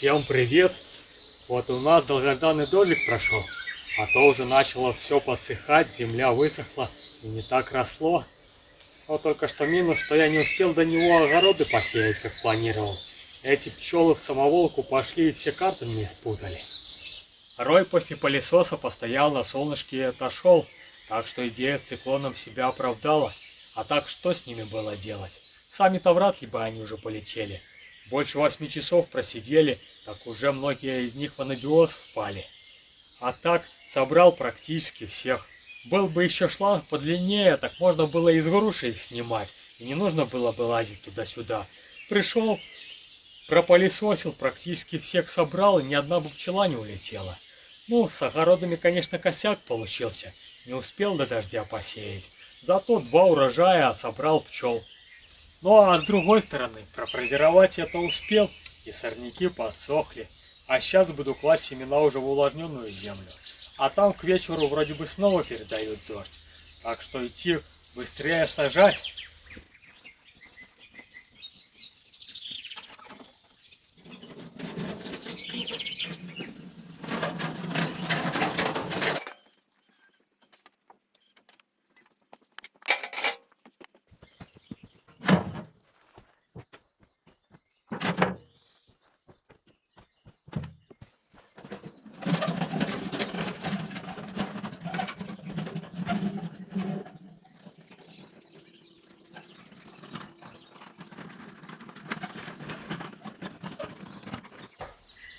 Всем привет! Вот у нас долгожданный дождик прошел, а то уже начало все подсыхать, земля высохла и не так росло. Но только что минус, что я не успел до него огороды посеять, как планировал. Эти пчелы в самоволку пошли и все карты мне спутали. Рой после пылесоса постоял на солнышке и отошел, так что идея с циклоном себя оправдала. А так что с ними было делать? Сами-то вряд ли бы они уже полетели. Больше 8 часов просидели, так уже многие из них в анабиоз впали. А так собрал практически всех. Был бы еще шланг подлиннее, так можно было из груши их снимать, и не нужно было бы лазить туда-сюда. Пришел, пропылесосил, практически всех собрал, и ни одна бы пчела не улетела. Ну, с огородами, конечно, косяк получился, не успел до дождя посеять. Зато 2 урожая собрал пчел. Ну а с другой стороны, профрезеровать я-то успел, и сорняки подсохли. А сейчас буду класть семена уже в увлажненную землю. А там к вечеру вроде бы снова передают дождь. Так что идти быстрее сажать.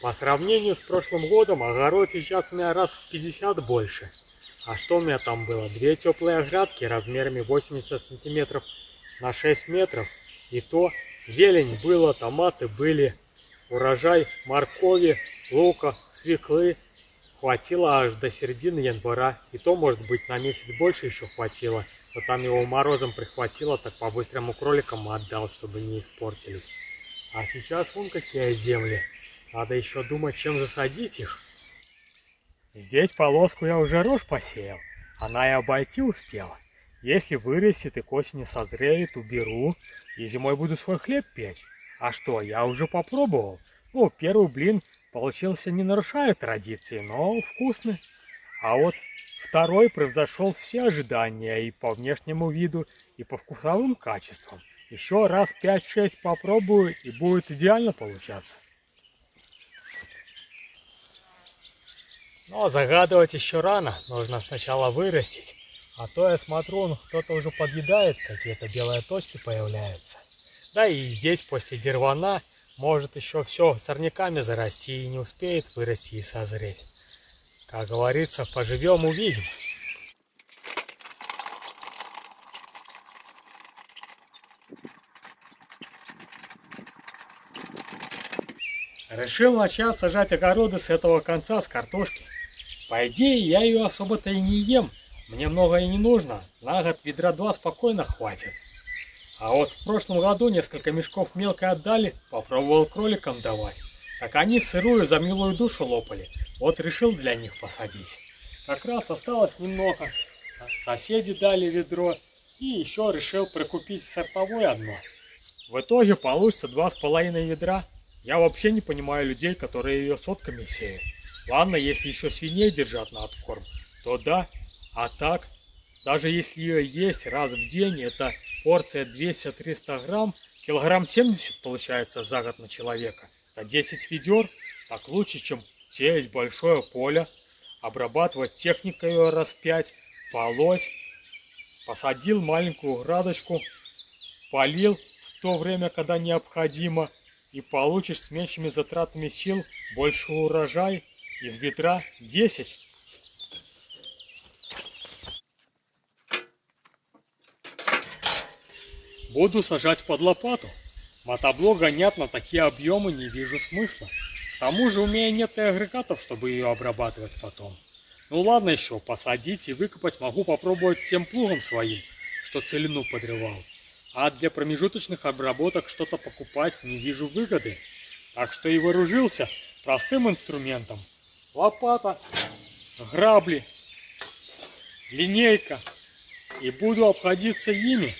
По сравнению с прошлым годом, огород сейчас у меня раз в 50 больше. А что у меня там было? 2 теплые грядки размерами 80 сантиметров на 6 метров. И то зелень была, томаты были, урожай моркови, лука, свеклы. Хватило аж до середины января. И то, может быть, на месяц больше еще хватило. Но там его морозом прихватило, так по-быстрому кроликам отдал, чтобы не испортились. А сейчас вон какие земли. Надо еще думать, чем засадить их. Здесь полоску я уже рожь посеял. Она и обойти успела. Если вырастет и к осени созреет, уберу. И зимой буду свой хлеб печь. А что, я уже попробовал. Ну, первый блин получился, не нарушая традиции, но вкусный. А вот второй превзошел все ожидания и по внешнему виду, и по вкусовым качествам. Еще раз 5-6 попробую, и будет идеально получаться. Но загадывать еще рано, нужно сначала вырастить. А то я смотрю, кто-то уже подъедает, какие-то белые точки появляются. Да и здесь после дервана может еще все сорняками зарасти и не успеет вырасти и созреть. Как говорится, поживем увидим. Решил начать сажать огороды с этого конца, с картошки. По идее, я ее особо-то и не ем. Мне много и не нужно. На год ведра 2 спокойно хватит. А вот в прошлом году несколько мешков мелко отдали, попробовал кроликам давать. Так они сырую за милую душу лопали. Вот решил для них посадить. Как раз осталось немного. Соседи дали ведро. И еще решил прикупить сортовое одно. В итоге получится 2,5 ведра. Я вообще не понимаю людей, которые ее сотками сеют. Ладно, если еще свиней держат на откорм, то да. А так, даже если ее есть раз в день, это порция 200-300 грамм, килограмм 70 получается за год на человека. Это 10 ведер, так лучше, чем сеять большое поле, обрабатывать техникой ее раз 5, полоть. Посадил маленькую градочку, полил в то время, когда необходимо, и получишь с меньшими затратами сил больше урожай. Из ведра 10. Буду сажать под лопату. Мотоблок гонять на такие объемы не вижу смысла. К тому же у меня нет и агрегатов, чтобы ее обрабатывать потом. Ну ладно еще, посадить и выкопать могу попробовать тем плугом своим, что целину подрывал. А для промежуточных обработок что-то покупать не вижу выгоды. Так что и вооружился простым инструментом. Лопата, грабли, линейка. И буду обходиться ими.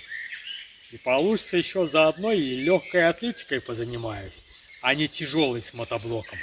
И получится еще заодно и легкой атлетикой позанимаюсь. а не тяжелый с мотоблоком.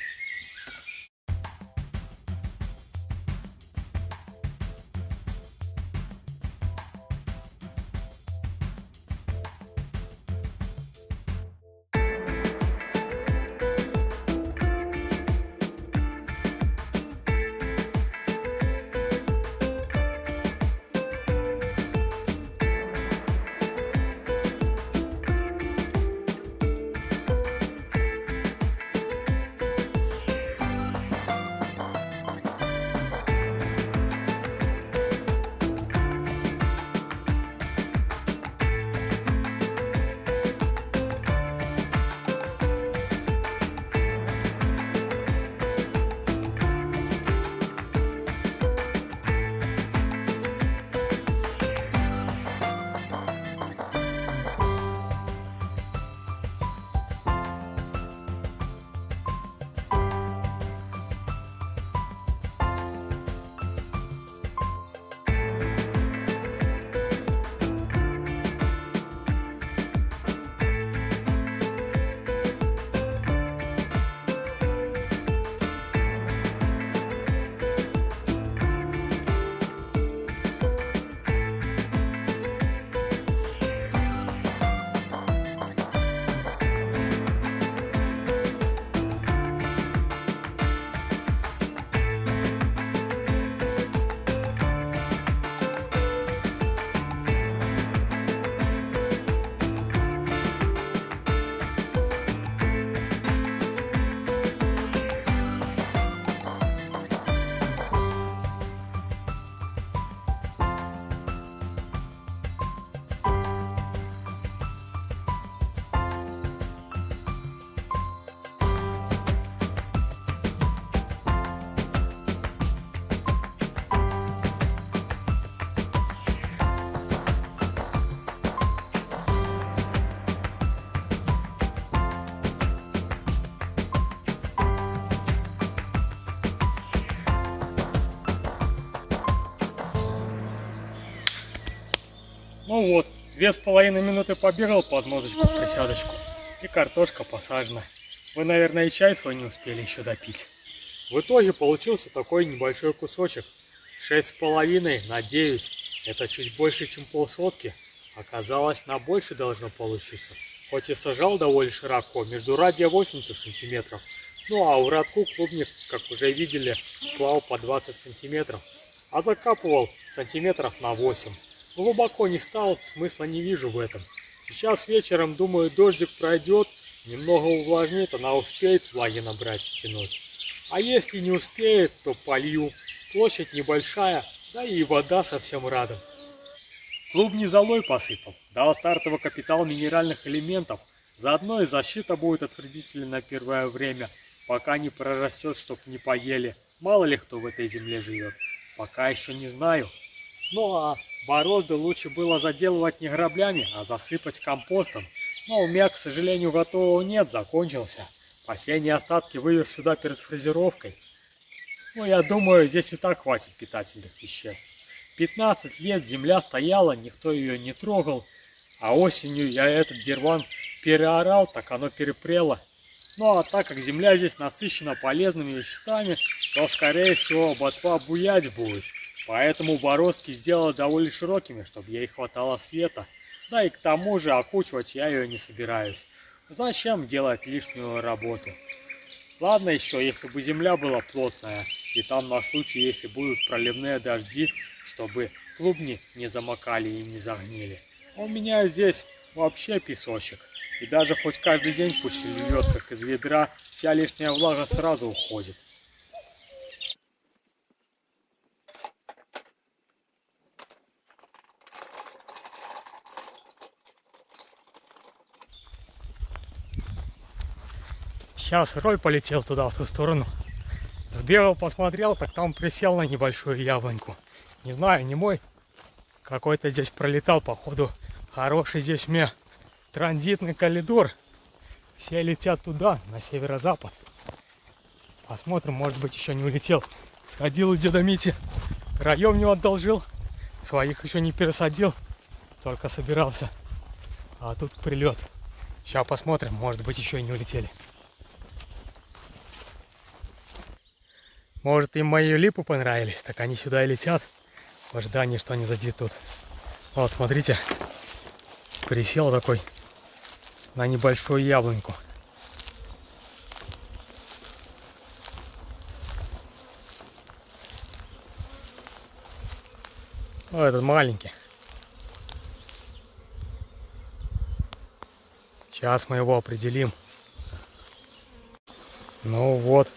Ну вот, 2,5 минуты побегал под музычку, присядочку, и картошка посажена. Вы, наверное, и чай свой не успели еще допить. В итоге получился такой небольшой кусочек. 6,5 на 9. Это чуть больше, чем полсотки. Оказалось, на больше должно получиться. Хоть и сажал довольно широко, между радио 80 сантиметров. Ну а у радку клубник, как уже видели, клал по 20 сантиметров. А закапывал сантиметров на 8. Глубоко не стал, смысла не вижу в этом. Сейчас вечером, думаю, дождик пройдет, немного увлажнит, она успеет влаги набрать, втянуть. А если не успеет, то полью. Площадь небольшая, да и вода совсем рядом. Клубни золой посыпал, дал стартовый капитал минеральных элементов. Заодно и защита будет от вредителей на первое время, пока не прорастет, чтоб не поели. Мало ли кто в этой земле живет. Пока еще не знаю. Ну а борозды лучше было заделывать не граблями, а засыпать компостом. Но у меня, к сожалению, готового нет, закончился. Последние остатки вывез сюда перед фрезеровкой. Ну, я думаю, здесь и так хватит питательных веществ. 15 лет земля стояла, никто ее не трогал. А осенью я этот дерван переорал, так оно перепрело. Ну, а так как земля здесь насыщена полезными веществами, то, скорее всего, ботва буять будет. Поэтому бороздки сделала довольно широкими, чтобы ей хватало света. Да и к тому же окучивать я ее не собираюсь. Зачем делать лишнюю работу? Ладно еще, если бы земля была плотная, и там на случай, если будут проливные дожди, чтобы клубни не замокали и не загнили. У меня здесь вообще песочек. И даже хоть каждый день пусть льет, как из ведра, вся лишняя влага сразу уходит. Сейчас Рой полетел туда, в ту сторону. Сбегал, посмотрел, так там присел на небольшую яблоньку. Не знаю, не мой. Какой-то здесь пролетал, походу. Хороший здесь у меня транзитный коридор. Все летят туда, на северо-запад. Посмотрим, может быть, еще не улетел. Сходил у деда Мити. Раем не одолжил. Своих еще не пересадил. Только собирался. А тут прилет. Сейчас посмотрим, может быть, еще и не улетели. Может, им мои липы понравились, так они сюда и летят в ожидании, что они зацветут. Вот, смотрите, присел такой на небольшую яблоньку. Ну, этот маленький. Сейчас мы его определим. Ну вот,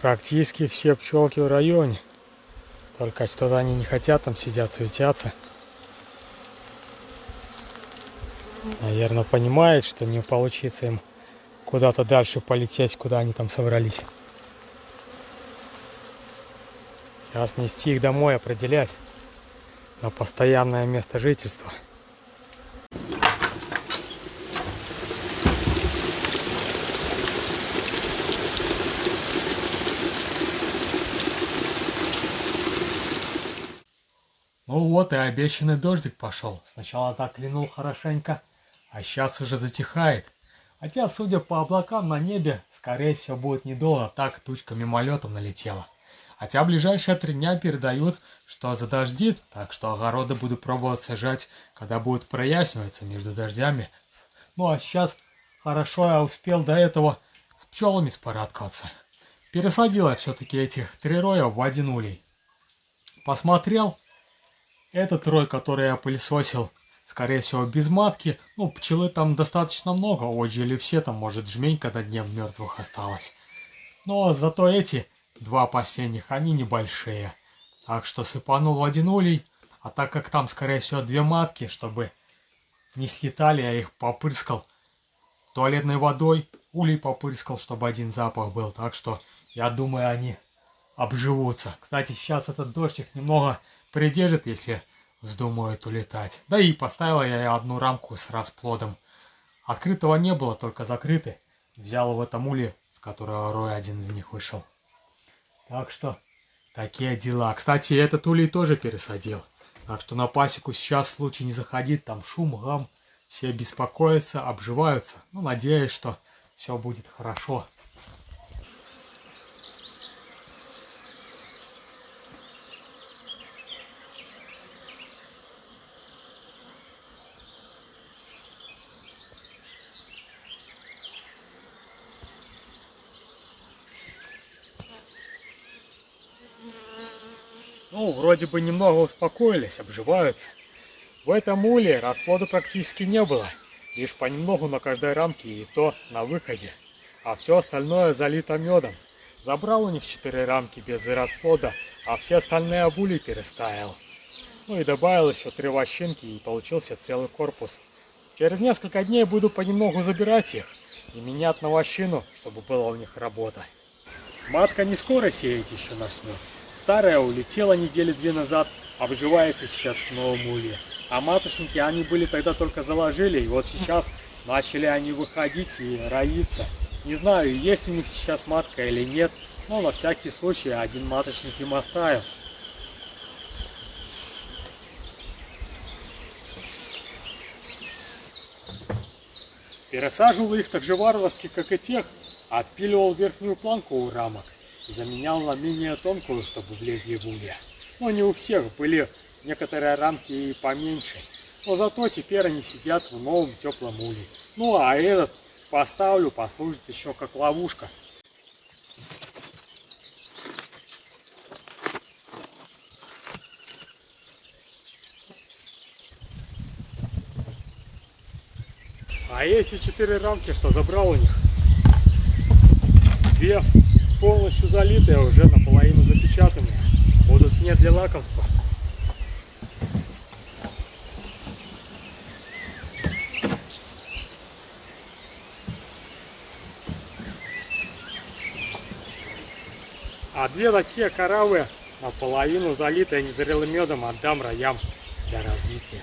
практически все пчелки в районе. Только что-то они не хотят, там сидят, суетятся. Наверное, понимают, что не получится им куда-то дальше полететь, куда они там собрались. Сейчас нести их домой, определять на постоянное место жительства. Ну вот и обещанный дождик пошел. Сначала так линул хорошенько, а сейчас уже затихает. Хотя, судя по облакам на небе, скорее всего будет недолго, так тучка мимолетом налетела. Хотя ближайшие 3 дня передают, что задождит, так что огороды буду пробовать сажать, когда будет проясниваться между дождями. Ну а сейчас хорошо я успел до этого с пчелами спорадковаться. Пересадил я все-таки этих 3 роя в 1 улей. Посмотрел. Этот рой, который я пылесосил, скорее всего, без матки. Ну, пчелы там достаточно много, отжили все, там, может, жменька на дне мертвых осталась. Но зато эти 2 последних, они небольшие. Так что сыпанул в 1 улей, а так как там, скорее всего, 2 матки, чтобы не слетали, я их попрыскал туалетной водой, улей попрыскал, чтобы 1 запах был. Так что, я думаю, они обживутся. Кстати, сейчас этот дождь их немного придержит, если вздумают улетать. Да и поставила я 1 рамку с расплодом. Открытого не было, только закрытый. Взял в этом уле, с которого рой 1 из них вышел. Так что, такие дела. Кстати, этот улей тоже пересадил. Так что на пасеку сейчас лучше не заходить, там шум, гам. Все беспокоятся, обживаются. Ну, надеюсь, что все будет хорошо. Ну, вроде бы немного успокоились, обживаются. В этом уле расплода практически не было. Лишь понемногу на каждой рамке, и то на выходе. А все остальное залито медом. Забрал у них 4 рамки без расплода, а все остальные в улей переставил. Ну и добавил еще 3 вощинки, и получился целый корпус. Через несколько дней буду понемногу забирать их и менять на вощину, чтобы была у них работа. Матка не скоро сеять еще начнет. Старая улетела недели 2 назад, обживается сейчас в новом улье. А маточники, они были тогда только заложили, и вот сейчас начали они выходить и роиться. Не знаю, есть у них сейчас матка или нет, но на всякий случай 1 маточник им оставил. Пересаживал их так же варварски, как и тех, отпиливал верхнюю планку у рамок и заменял на менее тонкую, чтобы влезли в улья. Но не у всех, были некоторые рамки и поменьше. Но зато теперь они сидят в новом теплом улье. Ну а этот поставлю, послужит еще как ловушка. А эти 4 рамки, что забрал у них, 2 полностью залитые, уже наполовину запечатанные, будут не для лакомства. А 2 такие коровы, наполовину залитые незрелым медом, отдам роям для развития.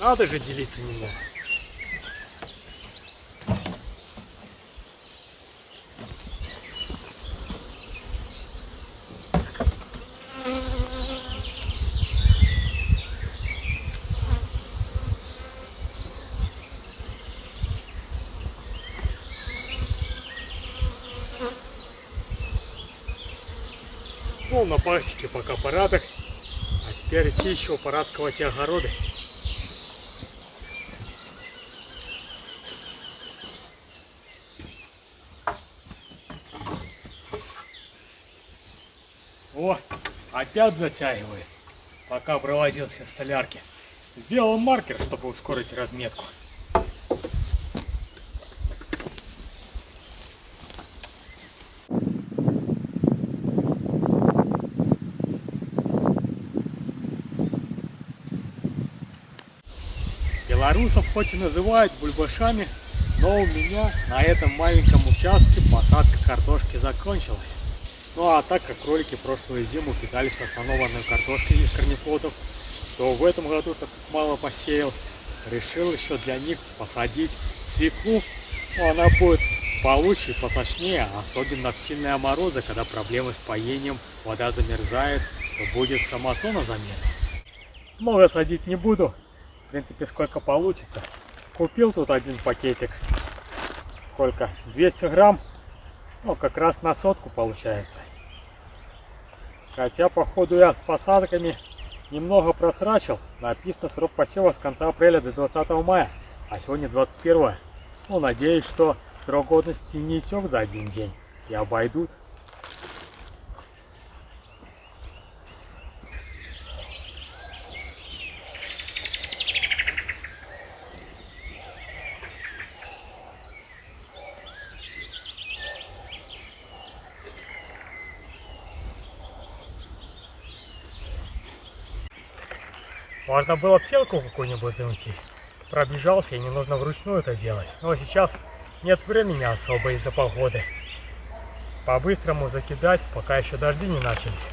Надо же делиться немного. Навел на пасеке пока порядок, а теперь идти еще порядковать огороды. О, опять затягивает, пока провозился в столярке. Сделал маркер, чтобы ускорить разметку. Белорусов хоть и называют бульбашами, но у меня на этом маленьком участке посадка картошки закончилась. Ну а так как кролики прошлую зиму питались в основном одной картошкой из корнеплодов, то в этом году, так как мало посеял, решил еще для них посадить свеклу. Но она будет получше и посочнее, особенно в сильные морозы, когда проблемы с поением, вода замерзает, то будет само то на замену. Много садить не буду, в принципе сколько получится. Купил тут один пакетик, сколько, 200 грамм, ну как раз на сотку получается. Хотя походу я с посадками немного просрачил. Написано срок посева с конца апреля до 20 мая, а сегодня 21. Ну, надеюсь, что срок годности не истек за один день и обойдут. Можно было бы селку какую-нибудь замутить. Пробежался, и не нужно вручную это делать. Но сейчас нет времени особо из-за погоды. По-быстрому закидать, пока еще дожди не начались.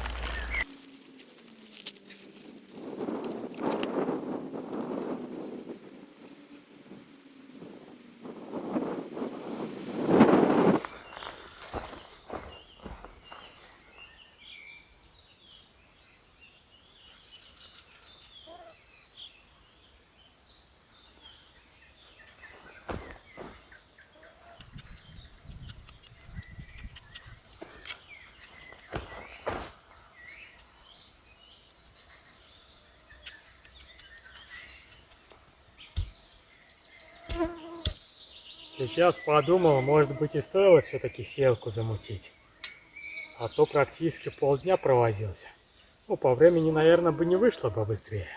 Сейчас подумал, может быть и стоило все-таки селку замутить. А то практически полдня провозился. Ну, по времени, наверное, бы не вышло бы быстрее.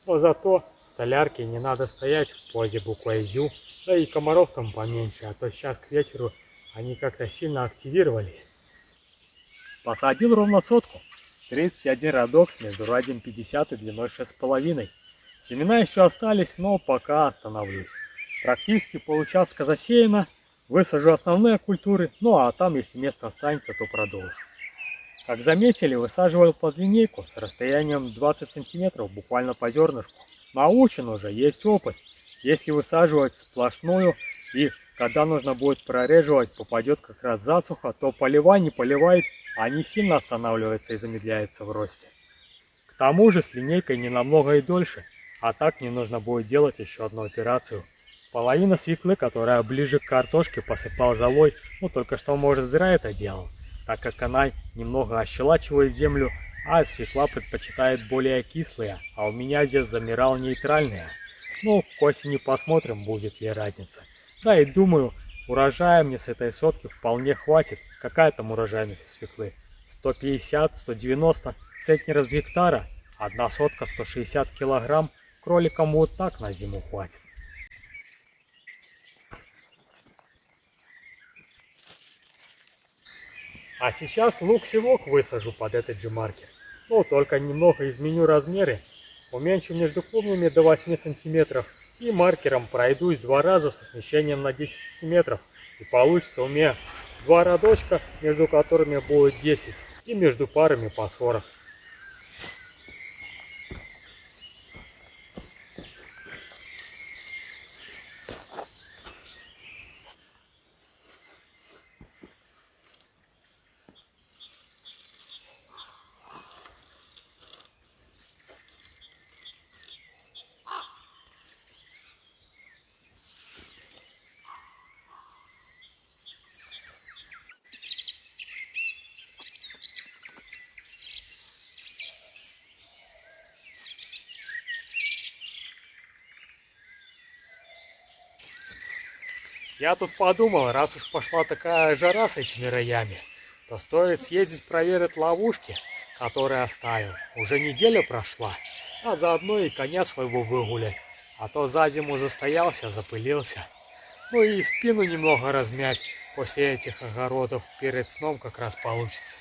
Но зато в столярке не надо стоять в позе буквой-зю, да и комаров там поменьше, а то сейчас к вечеру они как-то сильно активировались. Посадил ровно сотку. 31 родок с междурядием 50 и длиной 6,5. Семена еще остались, но пока остановлюсь. Практически получаса засеяно. Высажу основные культуры, ну а там, если место останется, то продолжу. Как заметили, высаживал под линейку с расстоянием 20 сантиметров, буквально по зернышку. Научен уже, есть опыт. Если высаживать сплошную и когда нужно будет прореживать, попадет как раз засуха, то поливай, не поливай, они сильно останавливаются и замедляются в росте. К тому же с линейкой не намного и дольше, а так не нужно будет делать еще одну операцию. Половина свеклы, которая ближе к картошке, посыпал золой, ну только что, может, зря это делал, так как она немного ощелачивает землю, а свекла предпочитает более кислые, а у меня здесь замирал нейтральные. Ну, к осени посмотрим, будет ли разница. Да и думаю, урожая мне с этой сотки вполне хватит. Какая там урожайность у свеклы? 150-190 центнеров с гектара, одна сотка 160 килограмм, кроликам вот так на зиму хватит. А сейчас лук-севок высажу под этот же маркер. Ну, только немного изменю размеры, уменьшу между клубнями до 8 сантиметров и маркером пройдусь 2 раза со смещением на 10 сантиметров. И получится у меня 2 рядочка, между которыми будет 10, и между парами по 40. Я тут подумал, раз уж пошла такая жара с этими роями, то стоит съездить проверить ловушки, которые оставил. Уже неделя прошла, а заодно и коня своего выгулять, а то за зиму застоялся, запылился. Ну и спину немного размять после этих огородов перед сном как раз получится.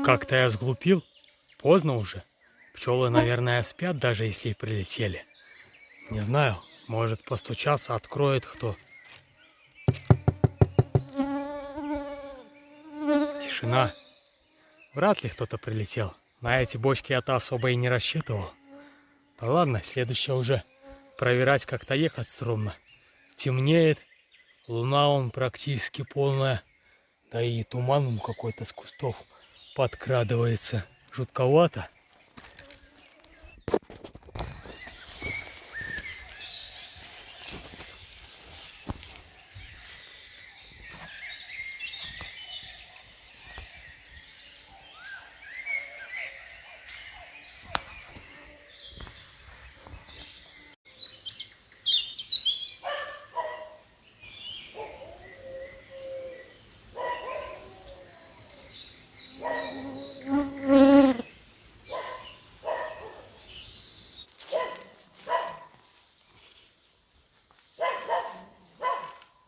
Как-то я сглупил. Поздно уже. Пчелы, наверное, спят, даже если и прилетели. Не знаю, может постучаться, откроет кто. Тишина. Вряд ли кто-то прилетел. На эти бочки я-то особо и не рассчитывал. Да ладно, следующее уже. Проверять как-то ехать стрёмно. Темнеет. Луна он практически полная. Да и туман он какой-то с кустов подкрадывается. Жутковато.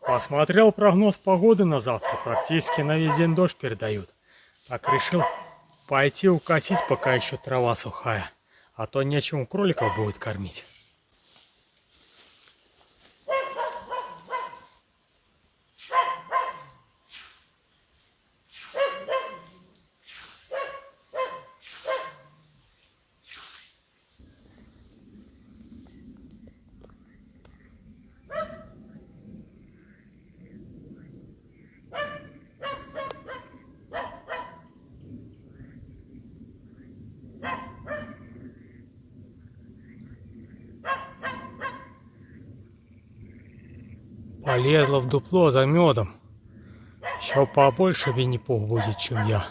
Посмотрел прогноз погоды на завтра. Практически на весь день дождь передают. Так решил пойти укосить, пока еще трава сухая. А то нечем кроликов будет кормить. Полезла в дупло за медом. Еще побольше Винни-Пух будет, чем я.